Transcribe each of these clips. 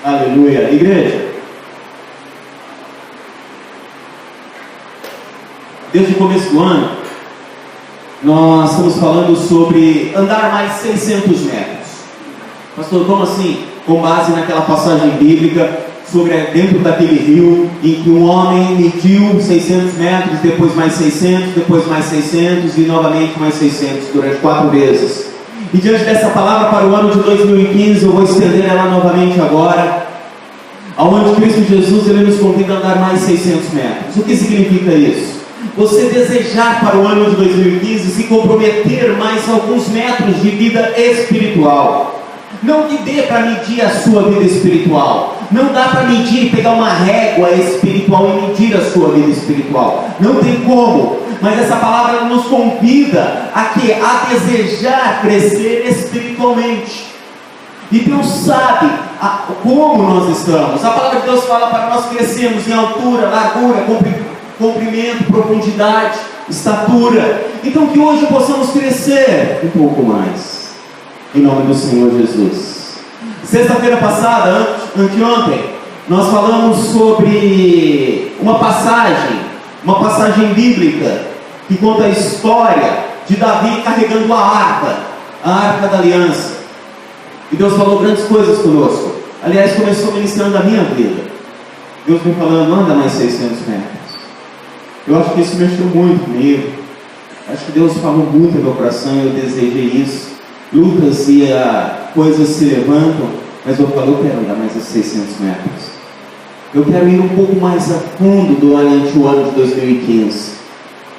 Aleluia. Igreja, desde o começo do ano, nós estamos falando sobre andar mais 600 metros. Pastor, como assim? Com base naquela passagem bíblica sobre dentro daquele rio, em que um homem mediu 600 metros, depois mais 600, depois mais 600 e novamente mais 600 durante 4 vezes. E diante dessa palavra para o ano de 2015, eu vou estender ela novamente agora, aonde Cristo Jesus ele nos convida a andar mais 600 metros. O que significa isso? Você desejar para o ano de 2015 se comprometer mais alguns metros de vida espiritual. Não que dê para medir a sua vida espiritual. Não dá para medir, pegar uma régua espiritual e medir a sua vida espiritual. Não tem como. Mas essa palavra nos convida a desejar crescer espiritualmente. E Deus sabe como nós estamos. A palavra de Deus fala para nós crescermos em altura, largura, comprimento, profundidade, estatura. Então que hoje possamos crescer um pouco mais. Em nome do Senhor Jesus. Sexta-feira passada, anteontem, nós falamos sobre uma passagem bíblica que conta a história de Davi carregando a arca da aliança. E Deus falou grandes coisas conosco. Aliás, começou ministrando a minha vida. Deus me falando, anda mais 600 metros. Eu acho que isso mexeu muito comigo. Acho que Deus falou muito no meu coração e eu desejei isso. Lutas e coisas se levantam, mas eu falo, eu quero andar mais esses 600 metros. Eu quero ir um pouco mais a fundo durante o ano de 2015.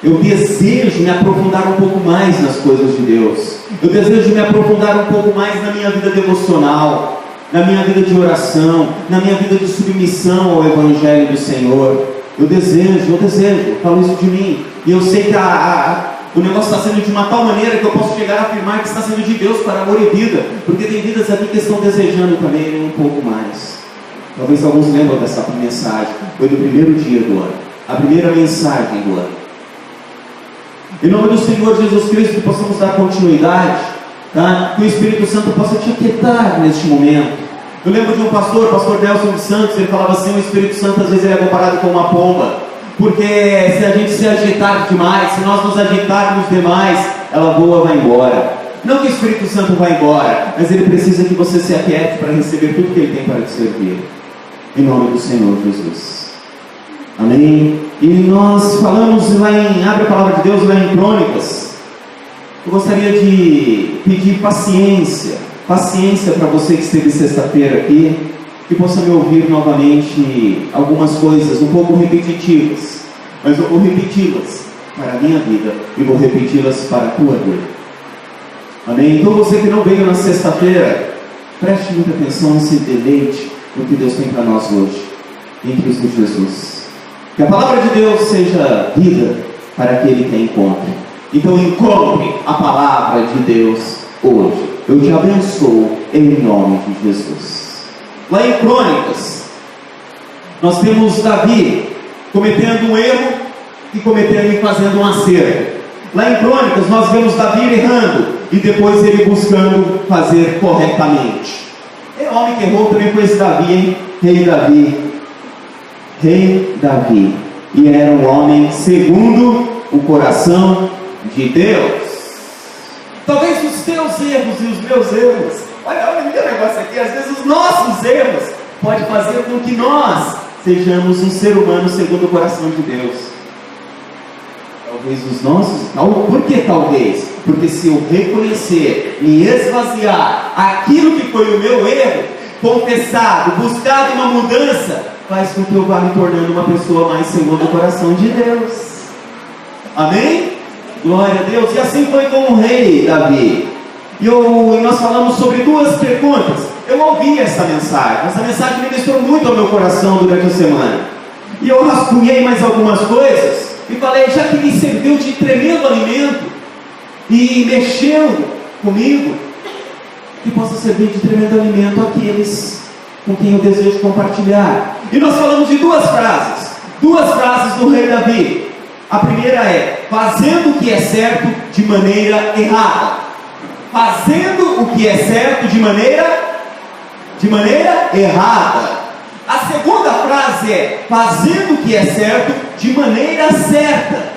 Eu desejo me aprofundar um pouco mais nas coisas de Deus. Eu desejo me aprofundar um pouco mais na minha vida devocional, na minha vida de oração, na minha vida de submissão ao Evangelho do Senhor. Eu desejo, falo isso de mim. E eu sei que o negócio está sendo de uma tal maneira que eu posso chegar a afirmar que está sendo de Deus para amor e vida, porque tem vidas aqui que estão desejando também um pouco mais. Talvez alguns lembram dessa mensagem. Foi do primeiro dia do ano, a primeira mensagem do ano. Em nome do Senhor Jesus Cristo, que possamos dar continuidade, tá? Que o Espírito Santo possa te aquietar neste momento. Eu lembro de um pastor, pastor Nelson dos Santos, ele falava assim: o Espírito Santo às vezes ele é comparado com uma pomba. Porque se a gente se agitar demais, se nós nos agitarmos demais, ela voa, vai embora. Não que o Espírito Santo vá embora, mas ele precisa que você se aquiete para receber tudo que ele tem para te servir. Em nome do Senhor Jesus. Amém? E nós falamos lá abre a palavra de Deus lá em Crônicas. Eu gostaria de pedir paciência para você que esteve sexta-feira aqui, que possa me ouvir novamente algumas coisas um pouco repetitivas, mas eu vou repeti-las para a minha vida e vou repeti-las para a tua vida. Amém? Então você que não veio na sexta-feira, preste muita atenção e se deleite no que Deus tem para nós hoje, em Cristo Jesus. Que a palavra de Deus seja vida para aquele que a encontre. Então encontre a palavra de Deus hoje. Eu te abençoo em nome de Jesus. Lá em Crônicas, nós temos Davi cometendo um erro e fazendo um acerto. Lá em Crônicas, nós vemos Davi errando e depois ele buscando fazer corretamente. É homem que errou também foi esse Davi, hein? Rei Davi. E era um homem segundo o coração de Deus. Talvez os teus erros e os meus erros, olha o negócio aqui, às vezes os nossos erros podem fazer com que nós sejamos um ser humano segundo o coração de Deus. Talvez os nossos, por que talvez? Porque se eu reconhecer e esvaziar aquilo que foi o meu erro, confessado, buscado uma mudança, faz com que eu vá me tornando uma pessoa mais segundo o coração de Deus. Amém? Glória a Deus. E assim foi com o rei Davi. E nós falamos sobre 2 perguntas. Eu ouvi essa mensagem ministrou muito ao meu coração durante a semana. E eu rascunhei mais algumas coisas e falei, já que me serviu de tremendo alimento e mexeu comigo, que possa servir de tremendo alimento àqueles com quem eu desejo compartilhar. E nós falamos de 2 frases do rei Davi. A primeira é: fazendo o que é certo de maneira errada. Fazendo o que é certo de maneira de maneira errada. A segunda frase é fazendo o que é certo de maneira certa.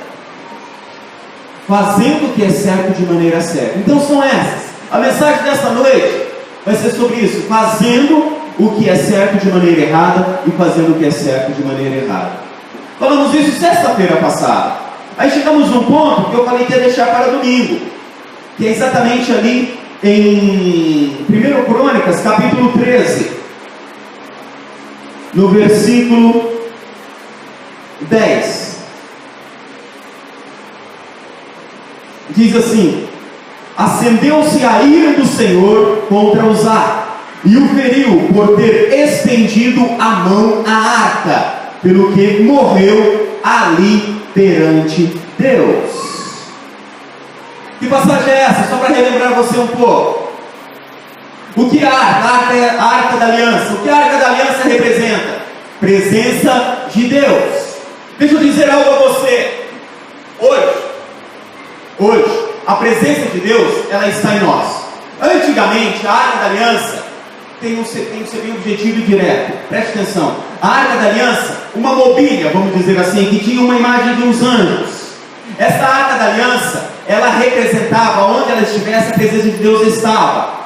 Fazendo o que é certo de maneira certa. Então são essas. A mensagem desta noite vai ser sobre isso: fazendo o que é certo de maneira errada e fazendo o que é certo de maneira errada. Falamos isso sexta-feira passada. Aí chegamos num ponto que eu falei que ia deixar para domingo, que é exatamente ali em 1 Crônicas, capítulo 13, no versículo 10. Diz assim: acendeu-se a ira do Senhor contra Uzá, e o feriu por ter estendido a mão à arca, pelo que morreu ali perante Deus. Que passagem é essa? Só para relembrar você um pouco. O que é a arca? A arca é a arca da aliança. O que a arca da aliança representa? Presença de Deus. Deixa eu dizer algo a você. Hoje, a presença de Deus, ela está em nós. Antigamente, a arca da aliança tem um ser bem objetivo e direto. Preste atenção. A arca da aliança, uma mobília, vamos dizer assim, que tinha uma imagem de uns anjos. Essa arca da aliança, ela representava, onde ela estivesse, a presença de Deus estava.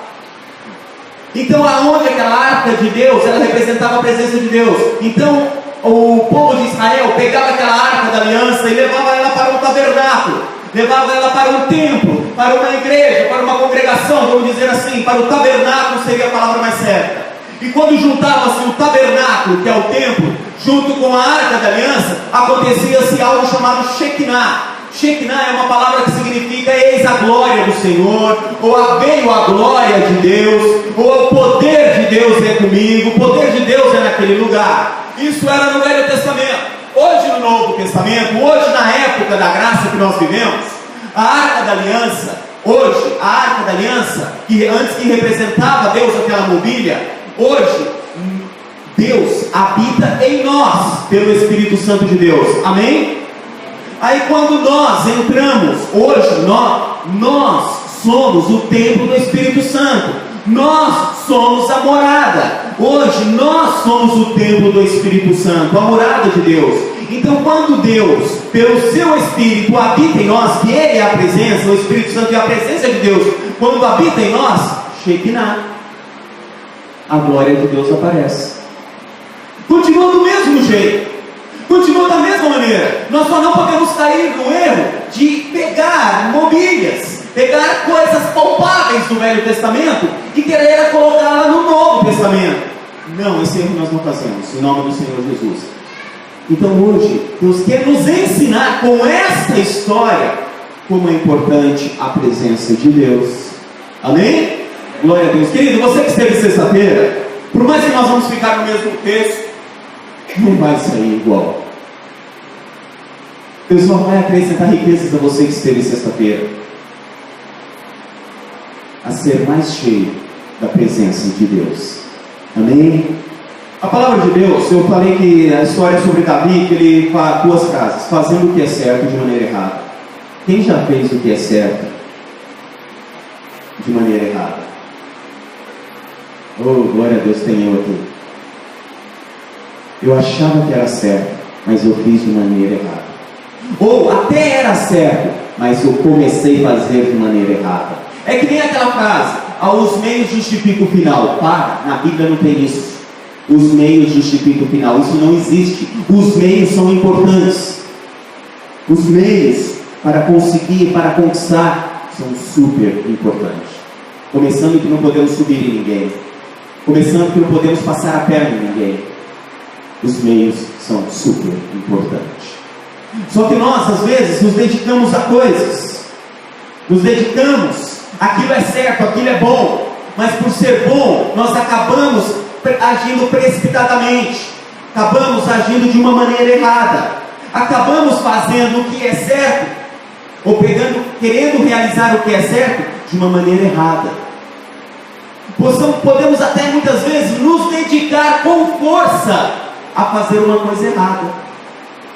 Então, aonde aquela arca de Deus, ela representava a presença de Deus. Então, o povo de Israel pegava aquela arca da aliança e levava ela para um tabernáculo, levava ela para um templo, para uma igreja, para uma congregação, vamos dizer assim, para o tabernáculo seria a palavra mais certa. E quando juntava-se o tabernáculo, que é o templo, junto com a arca da aliança, acontecia-se algo chamado Shekinah. Shekinah é uma palavra que significa eis a glória do Senhor, ou veio a glória de Deus, ou o poder de Deus é comigo, o poder de Deus é naquele lugar. Isso era no Velho Testamento. Hoje no Novo Testamento, hoje na época da graça que nós vivemos, a arca da aliança, hoje a arca da aliança, que antes que representava Deus, aquela mobília, hoje Deus habita em nós pelo Espírito Santo de Deus. Amém? Aí quando nós entramos, hoje nós somos o templo do Espírito Santo, nós somos a morada, hoje nós somos o templo do Espírito Santo, a morada de Deus. Então quando Deus, pelo seu Espírito, habita em nós, que Ele é a presença, o Espírito Santo é a presença de Deus, quando habita em nós, Shekinah, a glória de Deus aparece. Continua do mesmo jeito, continua da mesma maneira. Nós só não podemos cair no erro de pegar mobílias, pegar coisas palpáveis do Velho Testamento e querer colocá-la no Novo Testamento. Não, esse erro nós não fazemos, em nome do Senhor Jesus. Então hoje, Deus quer nos ensinar com esta história como é importante a presença de Deus. Amém? Glória a Deus. Querido, você que esteve sexta-feira, por mais que nós vamos ficar no mesmo texto, não vai sair igual. Deus não vai acrescentar riquezas a você que esteve sexta-feira, a ser mais cheio da presença de Deus. Amém? A palavra de Deus, eu falei que a história sobre Davi, que ele faz duas frases: fazendo o que é certo de maneira errada. Quem já fez o que é certo de maneira errada? Oh, glória a Deus, tem eu aqui. Eu achava que era certo, mas eu fiz de maneira errada. Ou até era certo, mas eu comecei a fazer de maneira errada. É que nem aquela frase: aos meios justifica o final. Na Bíblia não tem isso. Os meios justificam o final. Isso não existe. Os meios são importantes. Os meios para conseguir, para conquistar, são super importantes. Começando que não podemos subir em ninguém. Começando que não podemos passar a perna em ninguém. Os meios são super importantes. Só que nós, às vezes, nos dedicamos a coisas. Nos dedicamos. Aquilo é certo, aquilo é bom. Mas por ser bom, nós acabamos agindo precipitadamente. Acabamos agindo de uma maneira errada. Acabamos fazendo o que é certo, ou querendo realizar o que é certo de uma maneira errada. Podemos até muitas vezes nos dedicar com força a fazer uma coisa errada,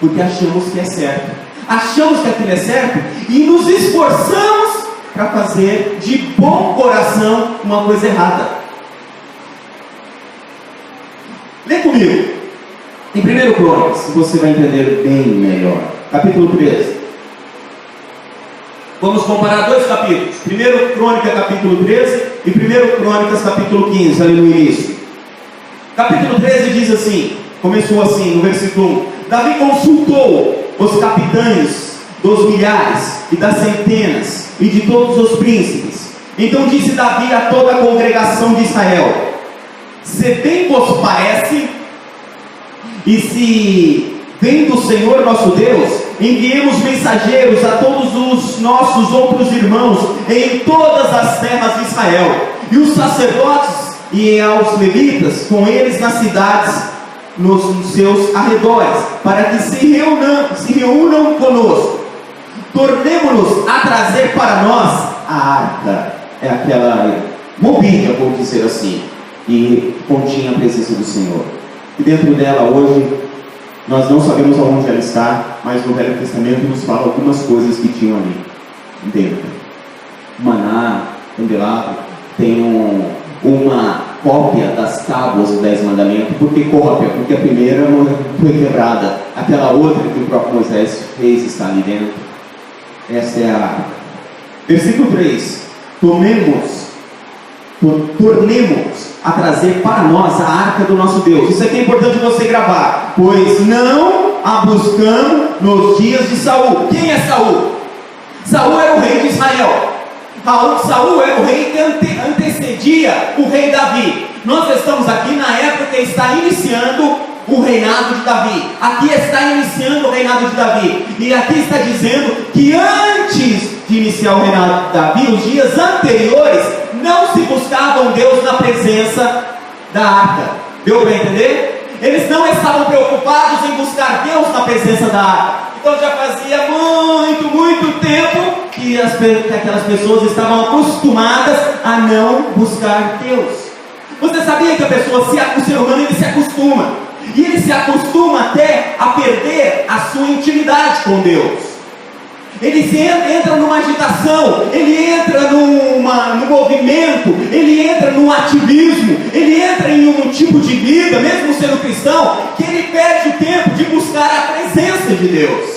porque achamos que é certo, achamos que aquilo é certo e nos esforçamos para fazer de bom coração uma coisa errada. Lê comigo. Em 1 Crônicas, você vai entender bem melhor. Capítulo 13. Vamos comparar dois capítulos. 1 Crônica, capítulo 13 e 1 Crônicas, capítulo 15, ali no início. Capítulo 13 diz assim, começou assim, no versículo 1. Davi consultou os capitães dos milhares e das centenas e de todos os príncipes. Então disse Davi a toda a congregação de Israel: se bem vos parece, e se vem do Senhor nosso Deus, enviemos mensageiros a todos os nossos outros irmãos em todas as terras de Israel, e os sacerdotes e aos levitas com eles nas cidades, nos seus arredores, para que se reúnam conosco. Tornemo-nos a trazer para nós a arca. É aquela mobília, vou dizer assim, e continha a presença do Senhor. E dentro dela hoje, nós não sabemos aonde ela está, mas no Velho Testamento nos fala algumas coisas que tinham ali dentro. Maná, candelabro, tem uma cópia das tábuas dos 10 mandamentos. Por que cópia? Porque a primeira foi quebrada, aquela outra que o próprio Moisés fez está ali dentro. Essa é a arca. Versículo 3: tornemos a trazer para nós a arca do nosso Deus. Isso aqui é importante você gravar, pois não a buscamos nos dias de Saul. Quem é Saul? Saul era o rei de Israel. Saul era o rei que antecedia o rei Davi. Nós estamos aqui na época que está iniciando o reinado de Davi. Aqui está iniciando o reinado de Davi. E aqui está dizendo que antes de iniciar o reinado de Davi, os dias anteriores, não se buscavam Deus na presença da arca. Deu para entender? Eles não estavam preocupados em buscar Deus na presença da arca. Então já fazia muito tempo que aquelas pessoas estavam acostumadas a não buscar Deus. Você sabia que o ser humano ele se acostuma, e ele se acostuma até a perder a sua intimidade com Deus. Ele entra numa agitação, ele entra num movimento, ele entra num ativismo, ele entra em um tipo de vida, mesmo sendo cristão, que ele perde o tempo de buscar a presença de Deus.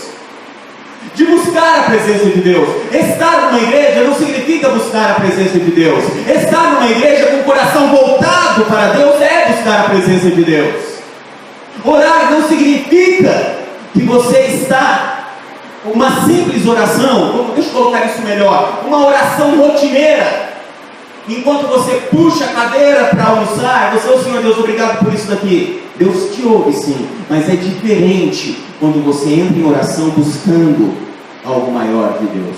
De buscar a presença de Deus. Estar numa igreja não significa buscar a presença de Deus. Estar numa igreja com o coração voltado para Deus é buscar a presença de Deus. Orar não significa que você está uma simples oração, deixa eu colocar isso melhor, uma oração rotineira. Enquanto você puxa a cadeira para almoçar, você, oh Senhor Deus, obrigado por isso daqui. Deus te ouve sim, mas é diferente quando você entra em oração buscando algo maior de Deus,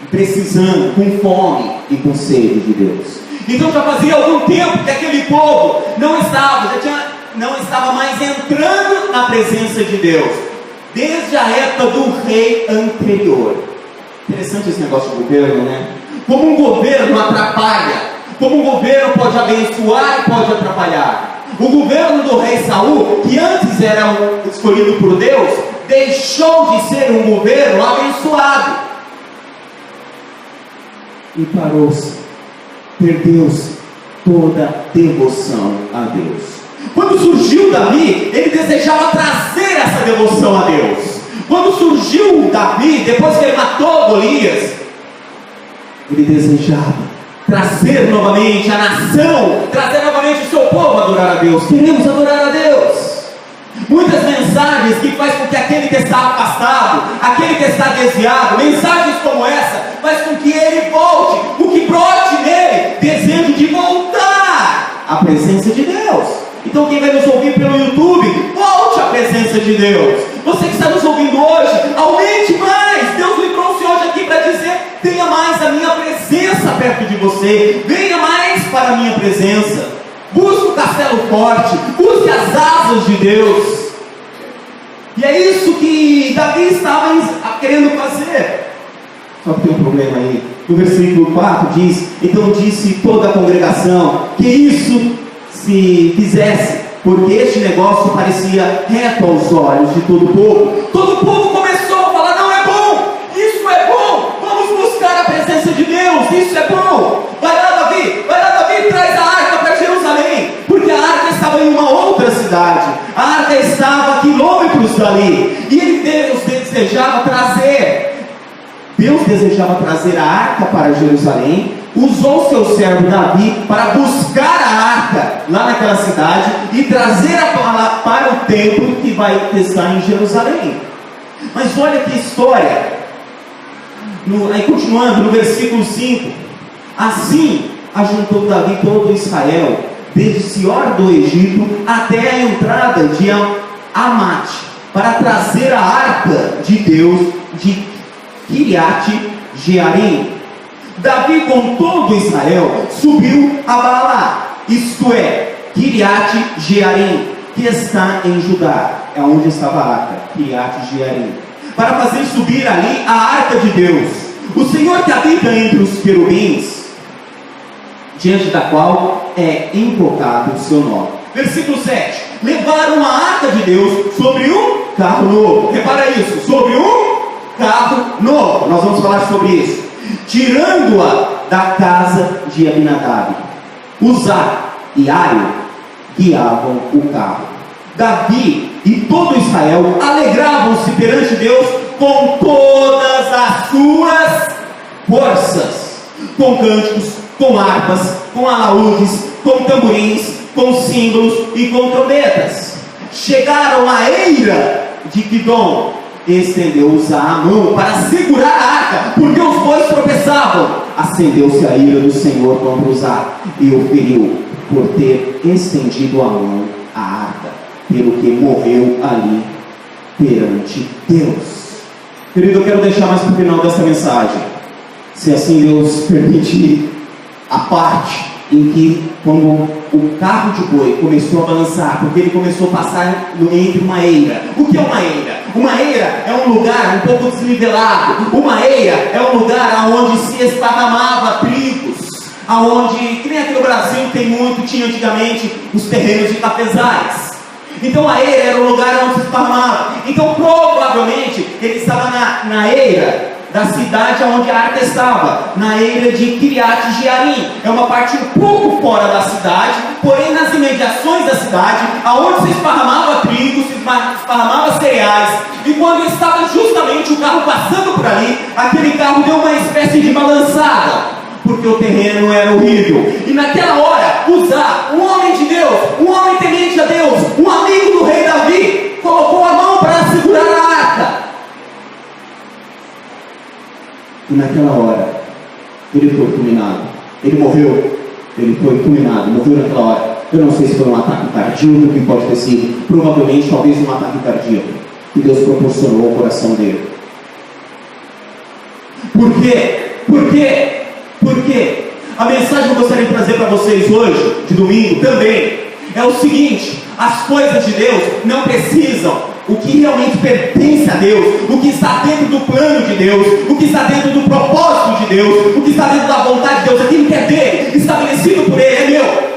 precisando, com fome e com sede de Deus. Então já fazia algum tempo que aquele povo não estava mais entrando na presença de Deus, desde a época do rei anterior. Interessante esse negócio de governo, né? Como um governo atrapalha, como um governo pode abençoar e pode atrapalhar. O governo do rei Saul, que antes era escolhido por Deus, deixou de ser um governo abençoado e parou-se, perdeu-se toda devoção a Deus. Quando surgiu Davi, ele desejava trazer essa devoção a Deus. Quando surgiu Davi, depois que ele matou Golias, ele desejava trazer novamente a nação, trazer novamente o seu povo a adorar a Deus. Queremos adorar a Deus. Muitas mensagens que faz com que aquele que está afastado, aquele que está desviado, mensagens como essa, faz com que ele volte, o que brote nele, desejo de voltar à presença de Deus. Então quem vai nos ouvir pelo YouTube, volte à presença de Deus. Você que está nos ouvindo hoje, aumente mais. Deus me trouxe hoje aqui para dizer: tenha mais a minha presença perto de você, venha mais para a minha presença, busque o castelo forte, busque as asas de Deus. E é isso que Davi estava querendo fazer. Só que tem um problema aí. No versículo 4 diz: então disse toda a congregação que isso se fizesse, porque este negócio parecia reto aos olhos de todo o povo. Todo o povo começou a falar: não é bom, isso é bom, vamos buscar a presença de Deus, isso é bom. Vai lá Davi, traz a arca para Jerusalém, porque a arca estava em uma outra cidade. cidade. A arca estava a quilômetros dali. E Deus desejava trazer a arca para Jerusalém. Usou seu servo Davi para buscar a arca lá naquela cidade e trazer para o templo que vai estar em Jerusalém. Mas olha que história. Aí continuando no versículo 5: assim ajuntou Davi todo Israel, desde Sior do Egito até a entrada de Amate, para trazer a arca de Deus de Kiriat Jearim. Davi com todo Israel subiu a Baalá, isto é, Kiriat Jearim, que está em Judá. É onde estava a arca, Kiriat Jearim, para fazer subir ali a arca de Deus, o Senhor que habita entre os querubins, diante da qual é invocado o seu nome. Versículo 7: levaram a arca de Deus sobre um carro novo. Repara isso, sobre um carro novo. Nós vamos falar sobre isso. Tirando-a da casa de Abinadab. Uzá e Aio guiavam o carro. Davi e todo Israel alegravam-se perante Deus com todas as suas forças, com cânticos, com harpas, com alaúdes, com tamborins, com símbolos e com trombetas. Chegaram à eira de Quidom. Estendeu Uzá a mão para segurar a arca, porque os bois tropeçavam. Acendeu-se a ira do Senhor contra Uzá e o feriu por ter estendido a mão à arca, pelo que morreu ali perante Deus. Querido, eu quero deixar mais para o final dessa mensagem, se assim Deus permitir, a parte em que, quando o carro de boi começou a balançar, porque ele começou a passar entre uma eira. O que é uma eira? Uma eira é um lugar um pouco desnivelado. Uma eira é um lugar onde se esparramava trigos, aonde, que nem aqui no Brasil tinha antigamente os terrenos de cafezais. Então a eira era o lugar onde se esparramava. Então provavelmente ele estava na eira da cidade onde a arca estava, na eira de Kiriat Jearim. É uma parte um pouco fora da cidade, porém nas imediações da cidade, aonde se esparramava trigo, se esparramava cereais. E quando estava justamente o carro passando por ali, aquele carro deu uma espécie de balançada, porque o terreno era horrível. E naquela hora, Uzá, um homem de Deus, um homem temente a Deus, um amigo do rei Davi, colocou a mão para segurar a arca. E naquela hora, ele foi fulminado. Ele morreu. Ele foi fulminado. Morreu naquela hora. Eu não sei se foi um ataque cardíaco, que pode ter sido. Provavelmente, talvez um ataque cardíaco, que Deus proporcionou ao coração dele. Por quê? Por quê? Por quê? A mensagem que eu gostaria de trazer para vocês hoje, de domingo, também, é o seguinte: as coisas de Deus não precisam. O que realmente pertence a Deus, o que está dentro do plano de Deus, o que está dentro do propósito de Deus, o que está dentro da vontade de Deus, aquilo que é dele, estabelecido por ele, é meu.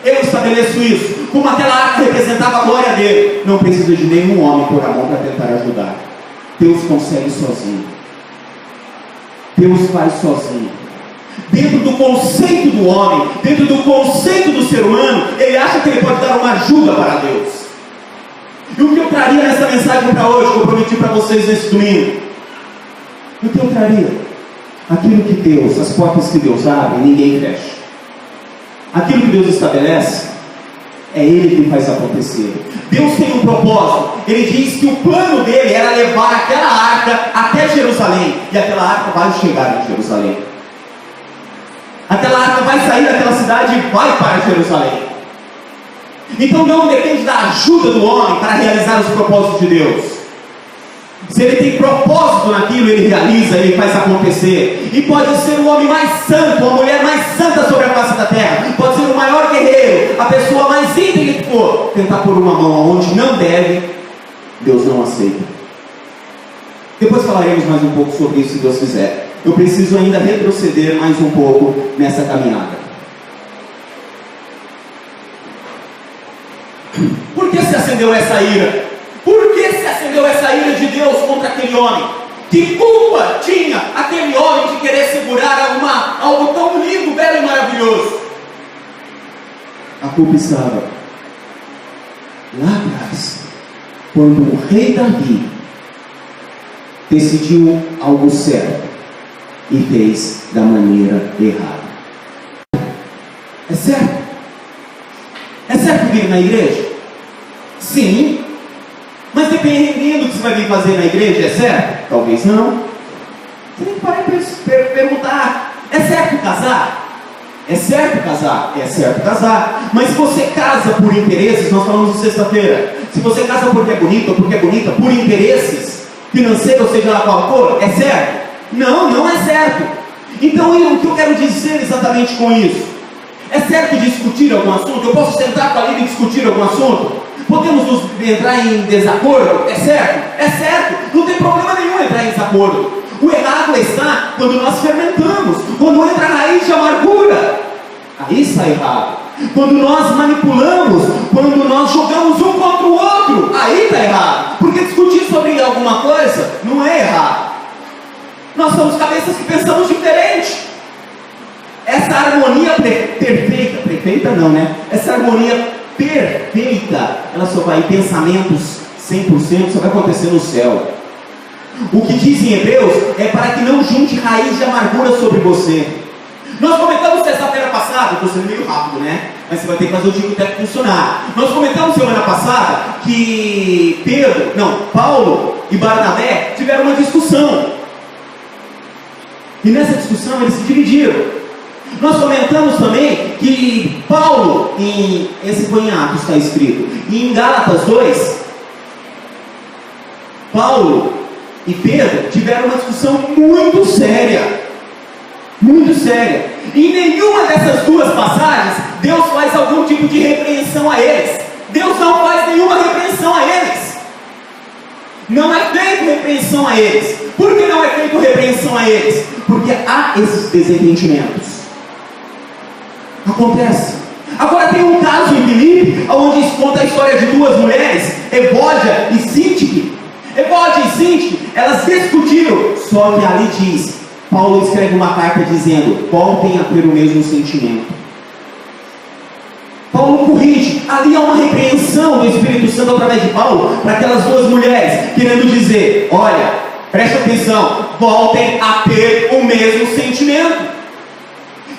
Eu estabeleço isso. Como aquela arca representava a glória dele, não precisa de nenhum homem pôr a mão para tentar ajudar. Deus consegue sozinho. Deus faz sozinho. Dentro do conceito do homem, dentro do conceito do ser humano, ele acha que ele pode dar uma ajuda para Deus. E o que eu traria nessa mensagem para hoje, que eu prometi para vocês nesse domingo? O que eu traria? Aquilo que Deus, as portas que Deus abre, ninguém fecha. Aquilo que Deus estabelece, é Ele que faz acontecer. Deus tem um propósito. Ele diz que o plano dele era levar aquela arca até Jerusalém. E aquela arca vai chegar em Jerusalém. Aquela arca vai sair daquela cidade e vai para Jerusalém. Então não depende da ajuda do homem para realizar os propósitos de Deus. Se ele tem propósito naquilo, ele realiza, ele faz acontecer. E pode ser o homem mais santo, a mulher mais santa sobre a face da terra, pode ser o maior guerreiro, a pessoa mais íntegra que for, tentar pôr uma mão onde não deve, Deus não aceita. Depois falaremos mais um pouco sobre isso, se Deus quiser. Eu preciso ainda retroceder mais um pouco nessa caminhada. Por que se acendeu essa ira? Por que se acendeu essa ira de Deus contra aquele homem? Que culpa tinha aquele homem de querer segurar algo tão lindo, belo e maravilhoso? A culpa estava lá atrás, quando o rei Davi decidiu algo certo e fez da maneira errada. É certo? É certo vir na igreja? Sim. Mas dependendo do que você vai vir fazer na igreja, é certo? Talvez não. Você tem que parar e perguntar: é certo casar? É certo casar? É certo casar. Mas se você casa por interesses, nós falamos de sexta-feira, se você casa porque é bonito ou porque é bonita, por interesses financeiros, ou seja lá qual for, é certo? Não, não é certo. Então o que eu quero dizer exatamente com isso? É certo discutir algum assunto? Eu posso sentar com a Lívia e discutir algum assunto? Podemos entrar em desacordo? É certo? É certo. Não tem problema nenhum entrar em desacordo. O errado está quando nós fermentamos, quando entra a raiz de amargura. Aí está errado. Quando nós manipulamos, quando nós jogamos um contra o outro, aí está errado. Porque discutir sobre alguma coisa não é errado. Nós somos cabeças que pensamos diferente. Essa harmonia perfeita não, né? Essa harmonia perfeita, ela só vai em pensamentos 100%, só vai acontecer no céu. O que diz em Hebreus é para que não junte raiz de amargura sobre você. Nós comentamos sexta-feira passada, estou sendo meio rápido, né? Mas você vai ter que fazer o Tico Teco funcionar. Nós comentamos semana passada que Paulo e Barnabé tiveram uma discussão. E nessa discussão eles se dividiram. Nós comentamos também que Paulo, esse foi em Atos, está escrito, e em Gálatas 2, Paulo e Pedro tiveram uma discussão muito séria. Muito séria. E em nenhuma dessas duas passagens, Deus faz algum tipo de repreensão a eles. Deus não faz nenhuma repreensão a eles. Não é feito repreensão a eles. Por que não é feito repreensão a eles? Porque há esses desentendimentos. Acontece. Agora tem um caso em Filipe, onde conta a história de duas mulheres, Evódia e Síntique. Evódia e Síntique, elas discutiram, só que ali diz, Paulo escreve uma carta dizendo, voltem a ter o mesmo sentimento. Paulo corrige, ali há uma repreensão do Espírito Santo através de Paulo, para aquelas duas mulheres, querendo dizer, olha, preste atenção, voltem a ter o mesmo sentimento.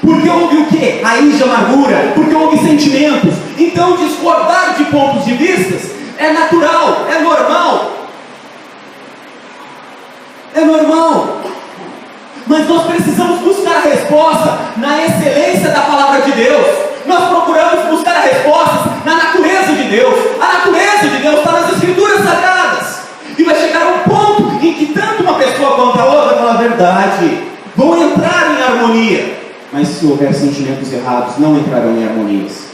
Porque houve o quê? Raiz de amargura, porque houve sentimentos. Então discordar de pontos de vista é natural, é normal. É normal. Mas nós precisamos buscar a resposta na excelência da palavra de Deus. Nós procuramos buscar a resposta na natureza de Deus. A natureza de Deus está nas Escrituras Sagradas. E vai chegar um ponto em que tanto uma pessoa quanto a outra, pela verdade, vão entrar em harmonia. Mas se houver sentimentos errados, não entrarão em harmonias.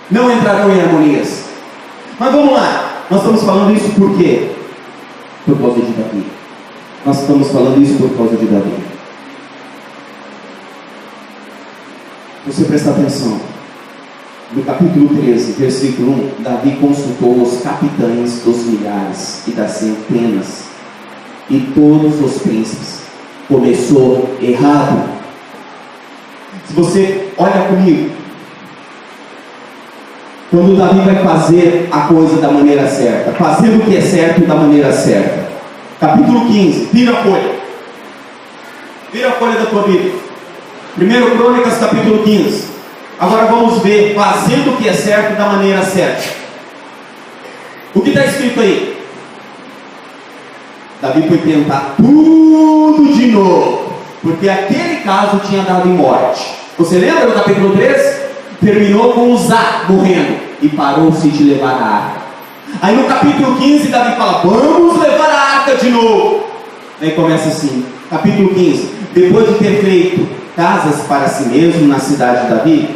Não entrarão em harmonias. Mas vamos lá. Nós estamos falando isso por quê? Por causa de Davi. Nós estamos falando isso por causa de Davi. Você prestar atenção. No capítulo 13, versículo 1, Davi consultou os capitães dos milhares e das centenas e todos os príncipes. Começou errado. Se você olha comigo, quando Davi vai fazer a coisa da maneira certa, fazer o que é certo da maneira certa. Capítulo 15, vira a folha. Vira a folha da tua Bíblia. 1 Crônicas, capítulo 15. Agora vamos ver, fazendo o que é certo da maneira certa. O que está escrito aí? Davi foi tentar tudo de novo, porque aquele caso tinha dado em morte. Você lembra do capítulo 13? Terminou com Uzá morrendo e parou-se de levar a arca. Aí no capítulo 15 Davi fala, vamos levar a arca de novo. Aí começa assim, capítulo 15. Depois de ter feito casas para si mesmo na cidade de Davi,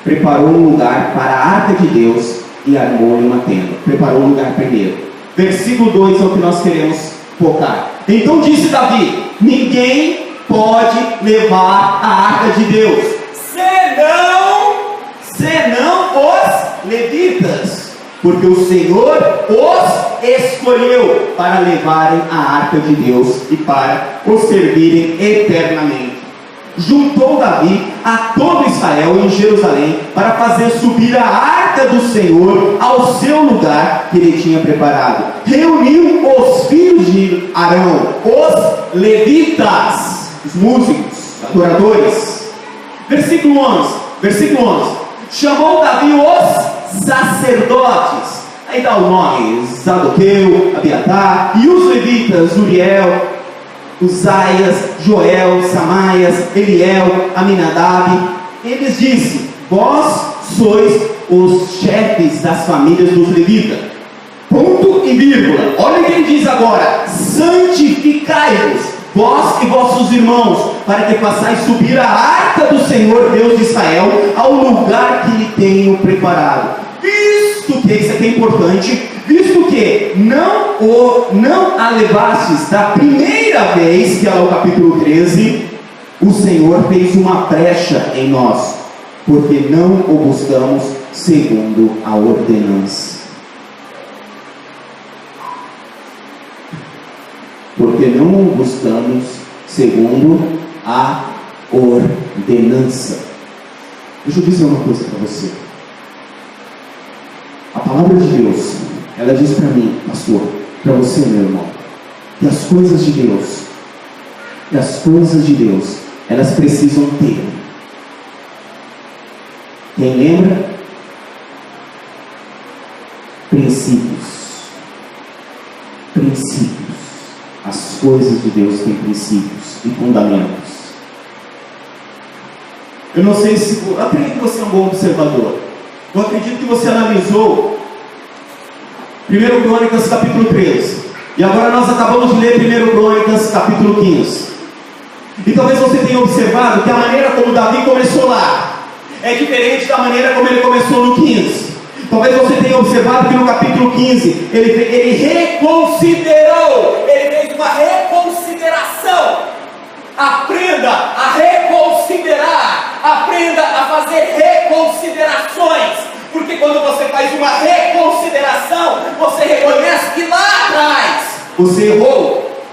preparou um lugar para a arca de Deus e armou-lhe uma tenda. Preparou um lugar primeiro. Versículo 2 é o que nós queremos focar. Então disse Davi, ninguém pode levar a arca de Deus, senão os levitas, porque o Senhor os escolheu para levarem a arca de Deus e para o servirem eternamente. juntou Davi a todo Israel em Jerusalém para fazer subir a arca do Senhor ao seu lugar que ele tinha preparado. Reuniu os filhos de Arão, os levitas, os músicos, adoradores. Versículo 11. Chamou Davi os sacerdotes. Aí dá o nome: Zadoqueu, Abiatar, e os levitas: Uriel, Uzaias, Joel, Samaias, Eliel, Aminadab. Eles disse: vós sois os chefes das famílias dos levitas. Ponto e vírgula. Olha o que ele diz agora: santificai-vos, vós e vossos irmãos, para que façais subir a arca do Senhor Deus de Israel ao lugar que lhe tenho preparado. Visto que, isso aqui é importante, visto que não a levastes da primeira vez, que é o capítulo 13, o Senhor fez uma brecha em nós, porque não o buscamos segundo a ordenança. Porque não o buscamos segundo a ordenança. Deixa eu dizer uma coisa para você. A palavra de Deus, ela diz para mim, pastor, para você, meu irmão, que as coisas de Deus, elas precisam ter. Quem lembra? Princípios. As coisas de Deus têm princípios e fundamentos. Eu não sei se... Eu acredito que você é um bom observador. Eu acredito que você analisou 1 Crônicas capítulo 13. E agora nós acabamos de ler 1 Crônicas capítulo 15. E talvez você tenha observado que a maneira como Davi começou lá é diferente da maneira como ele começou no 15. Talvez você tenha observado que no capítulo 15 ele reconsiderou, ele fez uma reconsideração. Aprenda a reconsiderar, aprenda a fazer reconsiderações, porque quando você faz uma reconsideração, você reconhece que lá atrás você errou,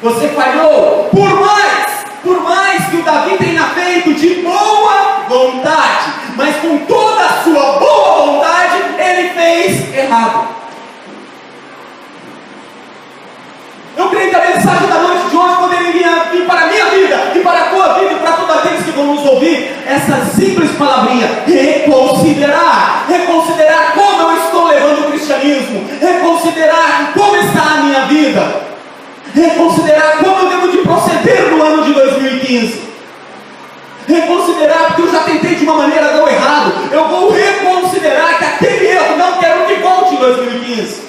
você falhou. Por mais que o Davi tenha feito de boa vontade, mas com toda a sua boa vontade, ele fez errado. Eu creio que a mensagem da noite de hoje poderia vir para a minha vida, e para a tua vida, e para todos aqueles que vão nos ouvir, essa simples palavrinha: reconsiderar. Reconsiderar como eu estou levando o cristianismo, reconsiderar como está a minha vida, reconsiderar como eu devo de proceder no ano de 2015, reconsiderar porque eu já tentei de uma maneira, deu errado, eu vou reconsiderar que aquele erro não quero que volte em 2015.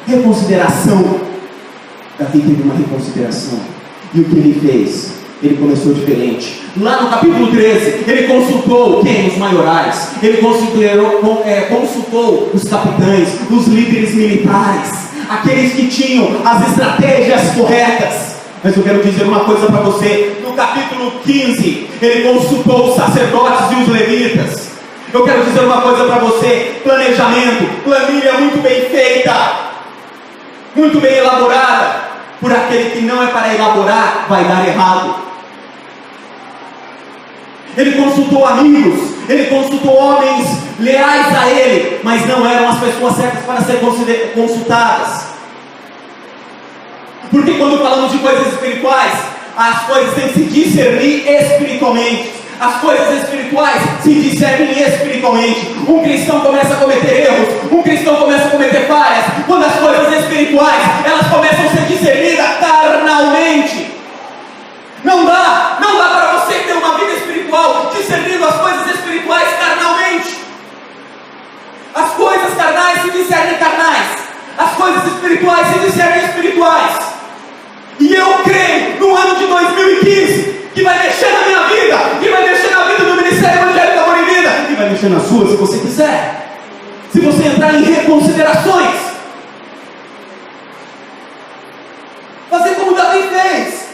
Reconsideração. Davi teve uma reconsideração. E o que ele fez? Ele começou diferente. Lá no capítulo 13, ele consultou quem? Os maiorais. Ele consultou os capitães, os líderes militares, aqueles que tinham as estratégias corretas. Mas eu quero dizer uma coisa para você. No capítulo 15, ele consultou os sacerdotes e os levitas. Eu quero dizer uma coisa para você: planejamento, planilha muito bem feita, muito bem elaborada, por aquele que não é para elaborar, vai dar errado. Ele consultou amigos, ele consultou homens leais a ele, mas não eram as pessoas certas para ser consultadas. Porque quando falamos de coisas espirituais, as coisas têm que se discernir espiritualmente. As coisas espirituais se discernem espiritualmente. Um cristão começa a cometer erros, um cristão começa a cometer falhas, quando as coisas espirituais, elas começam a ser discernidas carnalmente. Não dá para você ter uma vida espiritual discernindo as coisas espirituais carnalmente. As coisas carnais se discernem carnais, as coisas espirituais se discernem espirituais. E eu creio no ano de 2015 que vai mexer na minha vida, que vai mexer na vida do Ministério Evangélico Amor em Vida, que vai mexer na sua, se você quiser, se você entrar em reconsiderações, fazer como Davi fez.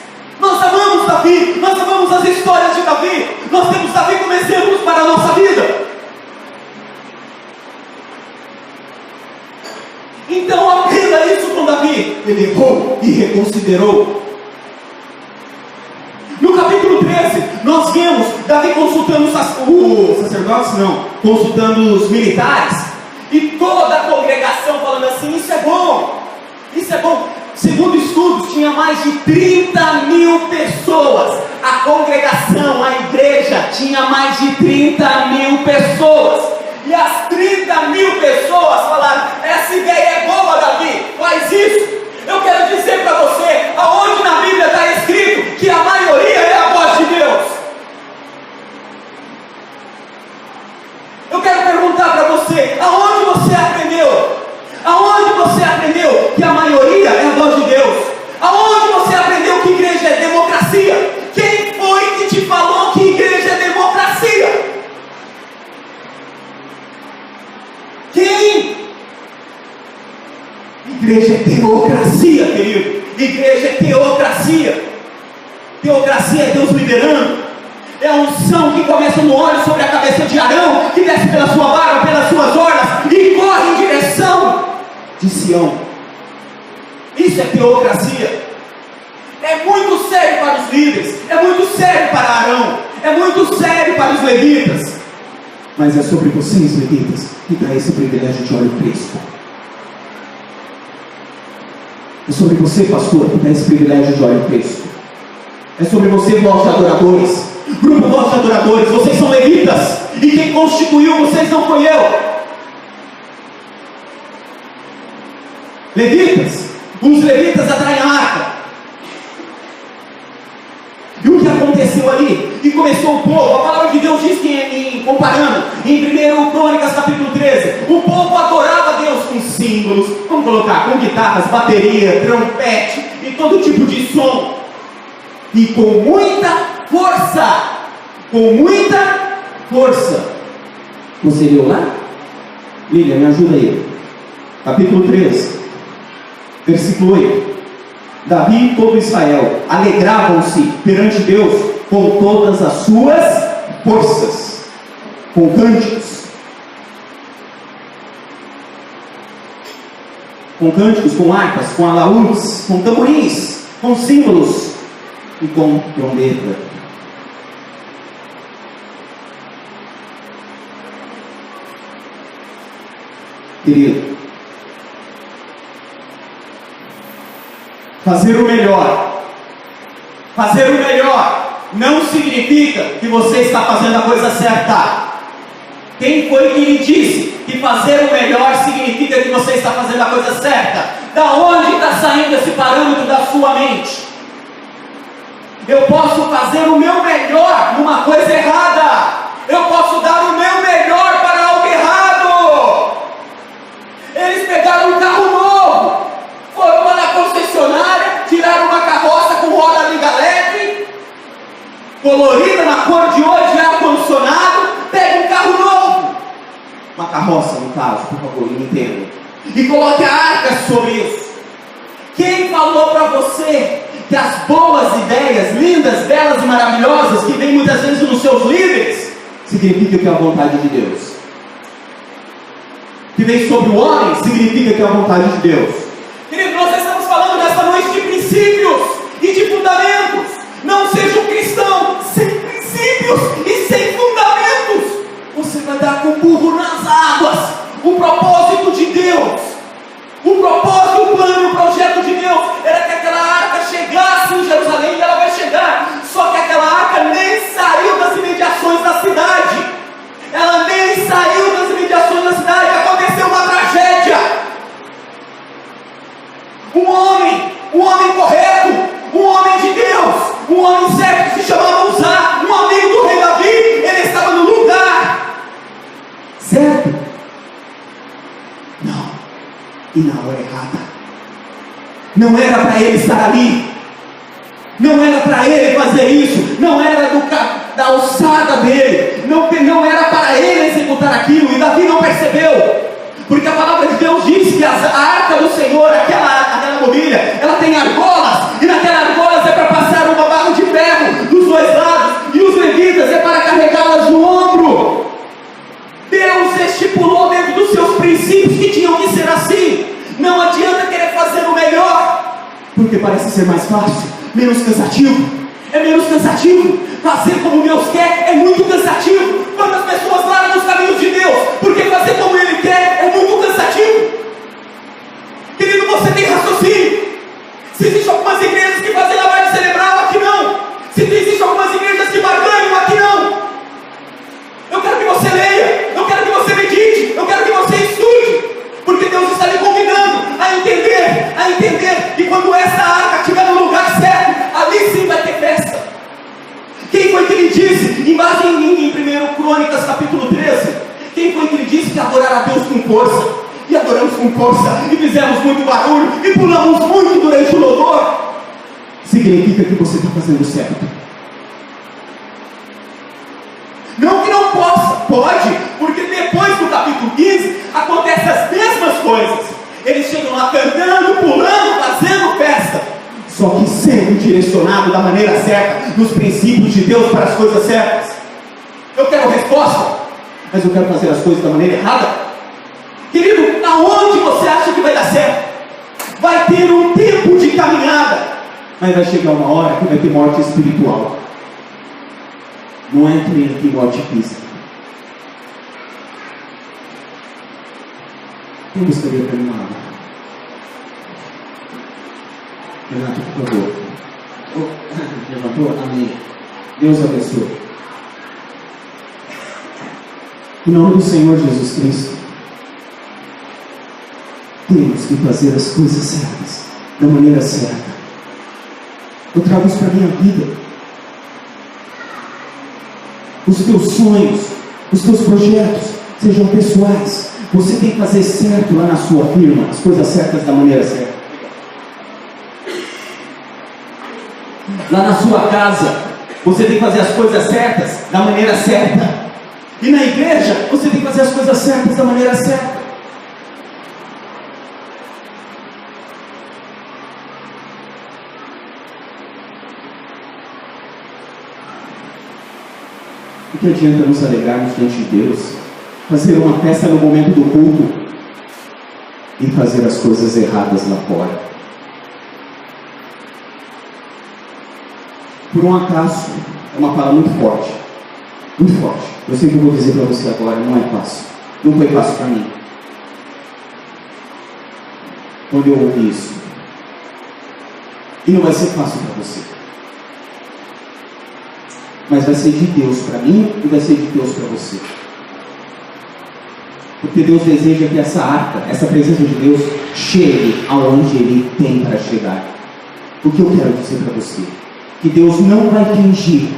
Nós amamos Davi, nós amamos as histórias de Davi, nós temos Davi como exemplos para a nossa vida. Então aprenda isso ele errou e reconsiderou. No capítulo 13, nós vemos Davi consultando os sacerdotes, consultando os militares, e toda a congregação falando assim: isso é bom, isso é bom. Segundo estudos, tinha mais de 30.000 pessoas. A congregação, a igreja, tinha mais de 30.000 pessoas. E as 30.000 pessoas falaram: essa ideia é boa, Davi, faz isso. Eu quero dizer para você, aonde na Bíblia está escrito que a maioria é a voz de Deus? Eu quero perguntar para você, aonde você aprendeu? Aonde você aprendeu que a maioria é a voz de Deus? Aonde você aprendeu que igreja é democracia? Quem foi que te falou que igreja é democracia? Quem? Igreja é teocracia, querido. Igreja é teocracia. Teocracia é Deus liderando. É a unção que começa no óleo sobre a cabeça de Arão, que desce pela sua barba, pelas suas orlas e corre em direção de Sião. Isso é teocracia. É muito sério para os líderes, é muito sério para Arão, é muito sério para os levitas. Mas é sobre vocês, levitas, que dá esse privilégio de óleo fresco. É sobre você, pastor, que dá esse privilégio de óleo fresco. É sobre você, voz de adoradores, grupo voz de adoradores. Vocês são levitas, e quem constituiu vocês não foi eu. Levitas, os levitas atraem a arca. E o que aconteceu ali? E começou o povo, a palavra de Deus diz que comparando, em 1 Crônicas capítulo 13, o povo adorava a Deus com símbolos, vamos colocar, com guitarras, bateria, trompete e todo tipo de som. E com muita força. Você leu lá? Lília, me ajuda aí. Capítulo 13, versículo 8. Davi e todo Israel alegravam-se perante Deus com todas as suas forças, com cânticos, com harpas, com alaúdes, com tamborins, com símbolos e com trombeta. Querido, fazer o melhor não significa que você está fazendo a coisa certa. Quem foi que lhe disse que fazer o melhor significa que você está fazendo a coisa certa? Da onde está saindo esse parâmetro da sua mente? Eu posso fazer o meu melhor numa coisa errada. Eu posso dar o meu melhor para algo errado. Eles pegaram um carro novo, foram lá na concessionária, tiraram uma carroça com roda liga leve, colorida na cor de hoje, ar-condicionado, pega um carro novo, uma carroça no caso, por favor, me entenda, e coloque a arca sobre isso. Quem falou para você que as boas ideias, lindas, belas e maravilhosas, que vêm muitas vezes nos seus líderes, significa que é a vontade de Deus? Que vem sobre o homem, significa que é a vontade de Deus. Querido, nós estamos falando nesta noite de princípios e de fundamentos. Não seja um cristão sem princípios e sem fundamentos. Você vai dar com o burro nas águas. O propósito de Deus, o propósito, o plano e o projeto de Deus era que aquela arca chegasse em Jerusalém, e ela vai chegar. Só que aquela arca nem saiu das imediações da cidade. Ela nem saiu das imediações da cidade. Aconteceu uma tragédia. Um homem correto, um homem de Deus, um homem certo que se chamava Uzá, um amigo do rei Davi, ele estava no lugar certo. Não, e na hora errada. Não era para ele estar ali. Não era para ele fazer isso. Não era da alçada dele. Não era para ele executar aquilo. E Davi não percebeu. Porque a palavra de Deus diz que a arca do Senhor, aquela mobília, ela tem argolas. E naquelas argolas é para passar uma barra de ferro dos dois lados. E os levitas é para carregá-las no ombro. Deus estipulou dentro dos seus princípios que tinham que ser assim. Não adianta querer fazer o melhor parece ser mais fácil, menos cansativo. É menos cansativo. Fazer como Deus quer é muito cansativo. Quantas pessoas largam os caminhos de Deus porque fazer como Ele quer é muito cansativo? Querido, você tem raciocínio. Se existem algumas igrejas que fazem lavagem cerebral, aqui não. Se existem algumas igrejas que barganham, aqui não. Eu quero que você leia, eu quero que você medite, eu quero que você estude, porque Deus está lhe convidando a entender que quando essa arca estiver no lugar certo, ali sim vai ter festa. Quem foi que lhe disse, em base em 1 Crônicas capítulo 13, quem foi que lhe disse que adorar a Deus com força? E adoramos com força, e fizemos muito barulho, e pulamos muito durante o louvor. Significa que você está fazendo certo. Não que não possa, pode, porque depois do capítulo 15, acontecem as mesmas coisas. Eles chegam lá cantando, pulando, fazendo festa, só que sendo direcionado da maneira certa, nos princípios de Deus para as coisas certas. Eu quero resposta, mas eu quero fazer as coisas da maneira errada. Querido, aonde você acha que vai dar certo? Vai ter um tempo de caminhada, mas vai chegar uma hora que vai ter morte espiritual. Não é que nem aqui morte física. Quem gostaria de uma água? Renato, por favor. Levantou? Amém. Deus abençoe. Em nome do Senhor Jesus Cristo, temos que fazer as coisas certas, da maneira certa. Eu trago isso para a minha vida. Os teus sonhos, os teus projetos, sejam pessoais. Você tem que fazer certo lá na sua firma, as coisas certas da maneira certa. Lá na sua casa, você tem que fazer as coisas certas da maneira certa. E na igreja, você tem que fazer as coisas certas da maneira certa. O que adianta nos alegrarmos diante de Deus, fazer uma festa no momento do culto e fazer as coisas erradas lá fora? Por um acaso, é uma palavra muito forte, muito forte. Eu sei que eu vou dizer para você agora, não é fácil, não foi fácil para mim. Quando eu ouvi isso, e não vai ser fácil para você, mas vai ser de Deus para mim e vai ser de Deus para você. Porque Deus deseja que essa arca, essa presença de Deus, chegue aonde Ele tem para chegar. O que eu quero dizer para você? Que Deus não vai fingir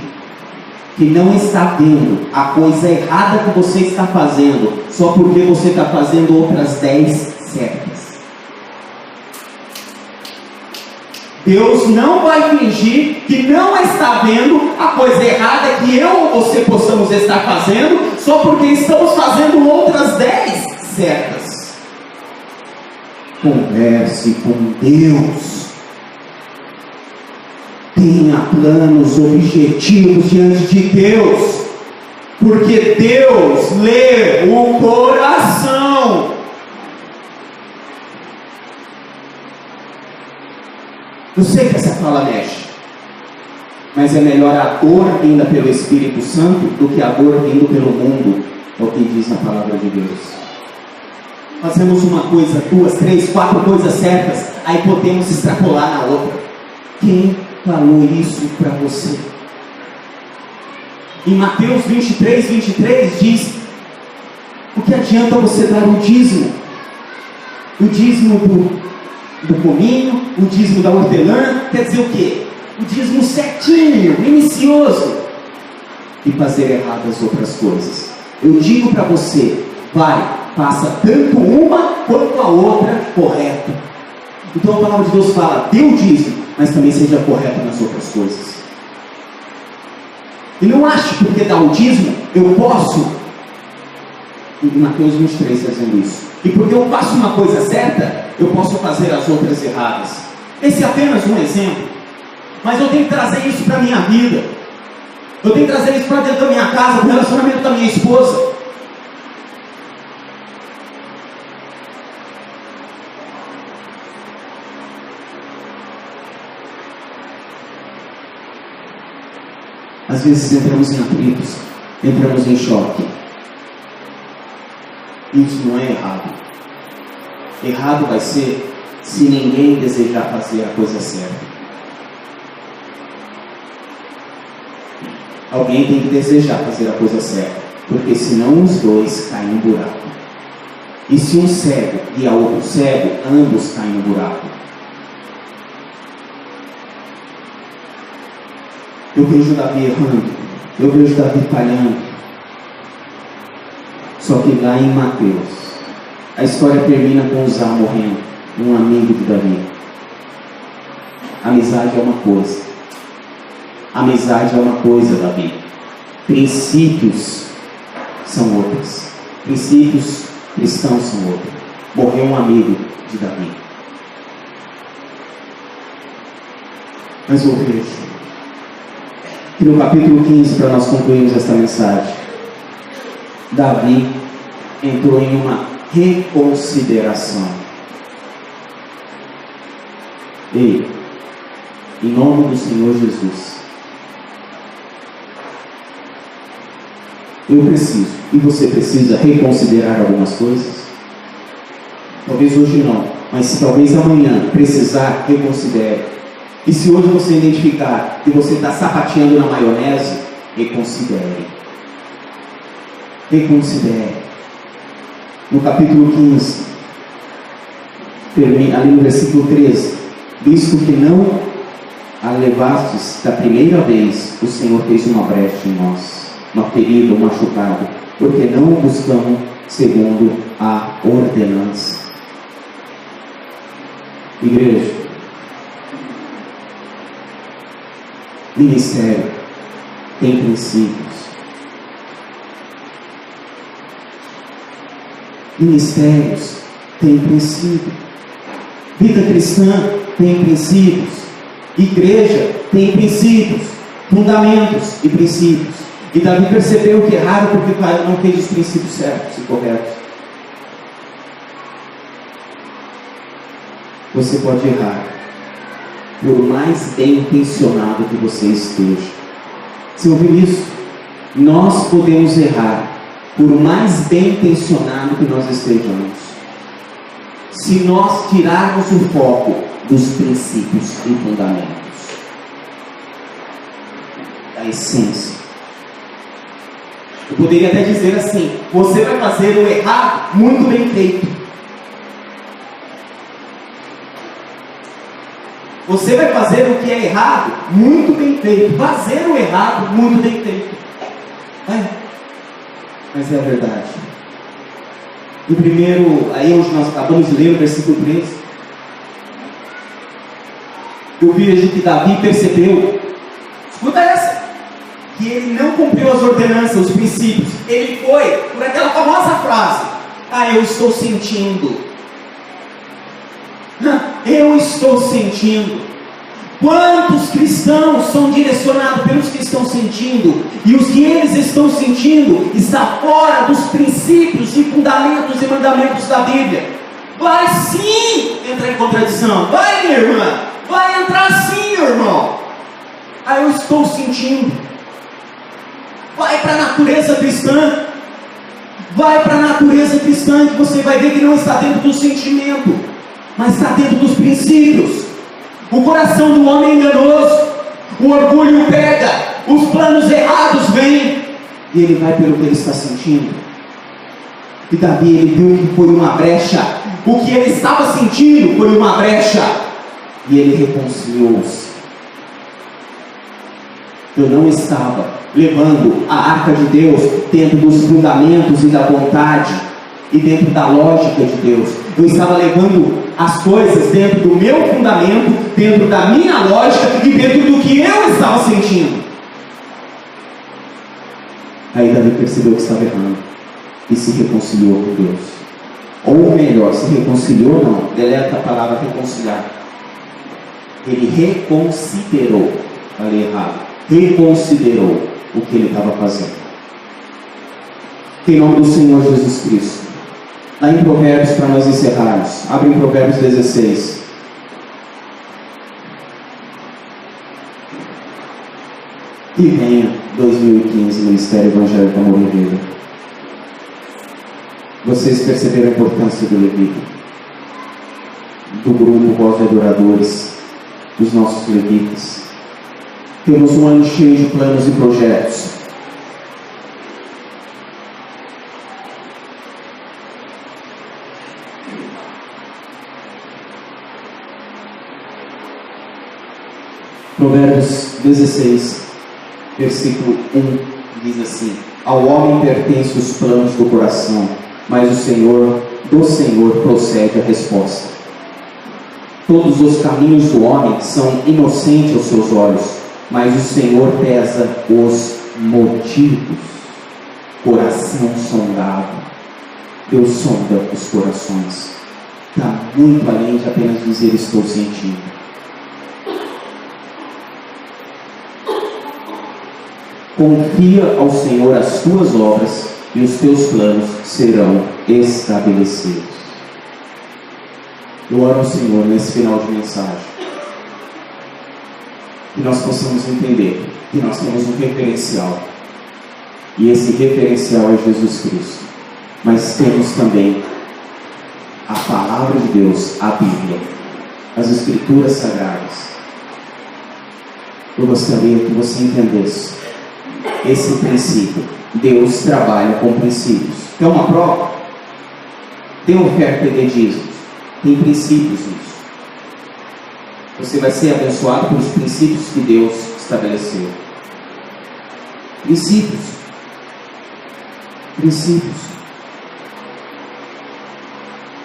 que não está vendo a coisa errada que você está fazendo, só porque você está fazendo outras 10 certas. Deus não vai fingir que não está vendo a coisa errada que eu ou você possamos estar fazendo, só porque estamos fazendo outras 10 certas. Converse com Deus. Tenha planos, objetivos diante de Deus, porque Deus lê o coração. Eu sei que essa fala mexe, mas é melhor a dor vinda pelo Espírito Santo do que a dor vindo pelo mundo, é o que diz na palavra de Deus. Fazemos uma coisa, 2, 3, 4 coisas certas, aí podemos extrapolar na outra. Quem falou isso para você? Em Mateus 23, 23 diz: o que adianta você dar o dízimo? O dízimo do cominho, o dízimo da hortelã, quer dizer o quê? O dízimo certinho, minucioso, e fazer erradas outras coisas. Eu digo para você, faça tanto uma quanto a outra correto. Então a palavra de Deus fala, dê o dízimo, mas também seja correto nas outras coisas. E não ache que porque dá o dízimo, eu posso. Em Mateus 23 está dizendo isso. E porque eu faço uma coisa certa, eu posso fazer as outras erradas. Esse é apenas um exemplo. Mas eu tenho que trazer isso para a minha vida. Eu tenho que trazer isso para dentro da minha casa, para o relacionamento da minha esposa. Às vezes entramos em atritos, entramos em choque. Isso não é errado. Errado vai ser se ninguém desejar fazer a coisa certa. Alguém tem que desejar fazer a coisa certa, porque senão os dois caem no buraco. E se um cego e a outro cego, ambos caem no buraco. Eu vejo Davi errando, eu vejo Davi falhando. Só que lá em Mateus, a história termina com Uzá morrendo, um amigo de Davi. Amizade é uma coisa. Amizade é uma coisa, Davi. Princípios são outras. Princípios cristãos são outros. Morreu um amigo de Davi. Mas eu vejo que no capítulo 15, para nós concluirmos esta mensagem, Davi entrou em uma reconsideração. Ei, em nome do Senhor Jesus, eu preciso, e você precisa reconsiderar algumas coisas. Talvez hoje não, mas se talvez amanhã precisar, reconsidere. E se hoje você identificar que você está sapateando na maionese, reconsidere. Reconsidere. No capítulo 15, termina ali no versículo 13: visto que não a levastes da primeira vez, o Senhor fez uma brecha em nós, uma ferida, um machucado, porque não o buscamos segundo a ordenança. Igreja, ministério tem princípios. Ministérios têm princípio. Vida cristã tem princípios. Igreja tem princípios, fundamentos e princípios. E Davi percebeu que erraram porque não fez os princípios certos e corretos. Você pode errar, por mais bem intencionado que você esteja. Você ouviu isso? Nós podemos errar, por mais bem intencionado que nós estejamos, se nós tirarmos o foco dos princípios e fundamentos, da essência. Eu poderia até dizer assim: você vai fazer o errado muito bem feito. Você vai fazer o que é errado muito bem feito. Fazer o errado muito bem feito. Mas é a verdade. No primeiro, aí hoje nós acabamos de ler o versículo 13. Eu vejo que Davi percebeu, escuta essa, que ele não cumpriu as ordenanças, os princípios. Ele foi por aquela famosa frase: eu estou sentindo. Eu estou sentindo. Quantos cristãos são direcionados pelos que estão sentindo, e os que eles estão sentindo está fora dos princípios e fundamentos e mandamentos da Bíblia? Vai sim entrar em contradição. Vai, minha irmã. Vai entrar sim, meu irmão. Eu estou sentindo. Vai para a natureza cristã. Vai para a natureza cristã, que você vai ver que não está dentro do sentimento, mas está dentro dos princípios. O coração do homem é enganoso, o orgulho pega, os planos errados vêm, e ele vai pelo que ele está sentindo. E Davi, ele viu que foi uma brecha, o que ele estava sentindo foi uma brecha, e ele reconciliou-se. Eu não estava levando a arca de Deus dentro dos fundamentos e da vontade, e dentro da lógica de Deus. Eu estava levando as coisas dentro do meu fundamento, dentro da minha lógica e dentro do que eu estava sentindo. Aí Davi percebeu que estava errando e se reconciliou com Deus. Ou melhor, se reconciliou não, deleta a palavra reconciliar. Ele reconsiderou, falei errado, reconsiderou o que ele estava fazendo. Em nome do Senhor Jesus Cristo. Lá em Provérbios, para nós encerrarmos, abre em Provérbios 16. Que venha 2015, Ministério Evangélico Amor e Vida. Vocês perceberam a importância do levita, do grupo Voz de Adoradores, dos nossos levitas. Temos um ano cheio de planos e projetos. Provérbios 16, versículo 1, diz assim: ao homem pertencem os planos do coração, mas do Senhor procede a resposta. Todos os caminhos do homem são inocentes aos seus olhos, mas o Senhor pesa os motivos. Coração sondado. Deus sonda os corações. Está muito além de apenas dizer estou sentindo. Confia ao Senhor as tuas obras e os teus planos serão estabelecidos. Eu oro ao Senhor nesse final de mensagem, que nós possamos entender que nós temos um referencial, e esse referencial é Jesus Cristo, mas temos também a Palavra de Deus, a Bíblia, as Escrituras Sagradas. Eu gostaria que você entendesse esse princípio. Deus trabalha com princípios. Tem uma prova? Tem oferta de dízimos. Tem princípios nisso. Você vai ser abençoado pelos princípios que Deus estabeleceu. Princípios. Princípios.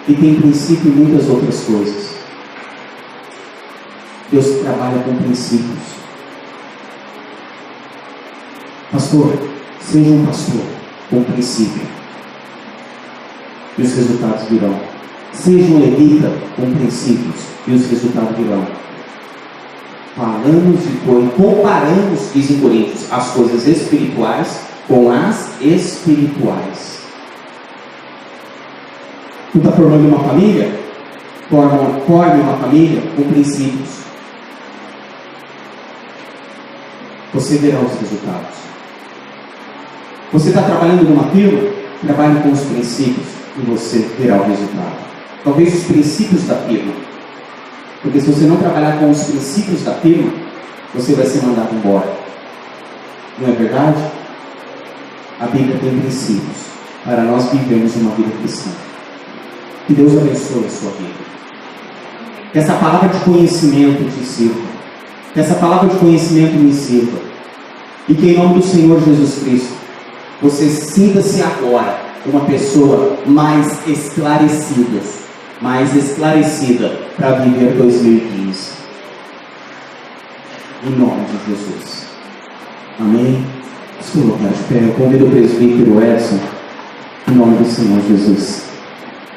E tem princípio em muitas outras coisas. Deus trabalha com princípios. Pastor, seja um pastor com princípio, e os resultados virão. Seja um levita com princípios, e os resultados virão. Falamos e comparamos, diz em Coríntios, as coisas espirituais com as espirituais. Tu está formando uma família? Forme uma família com princípios. Você verá os resultados. Você está trabalhando numa firma? Trabalhe com os princípios e você verá o resultado. Talvez os princípios da firma. Porque se você não trabalhar com os princípios da firma, você vai ser mandado embora. Não é verdade? A Bíblia tem princípios para nós vivermos uma vida cristã. Que Deus abençoe a sua vida. Que essa palavra de conhecimento te sirva. Que essa palavra de conhecimento me sirva. E que em nome do Senhor Jesus Cristo, você sinta-se agora uma pessoa mais esclarecida para viver 2015. Em nome de Jesus. Amém? Se colocar de pé, eu convido o presbítero Edson, em nome do Senhor Jesus.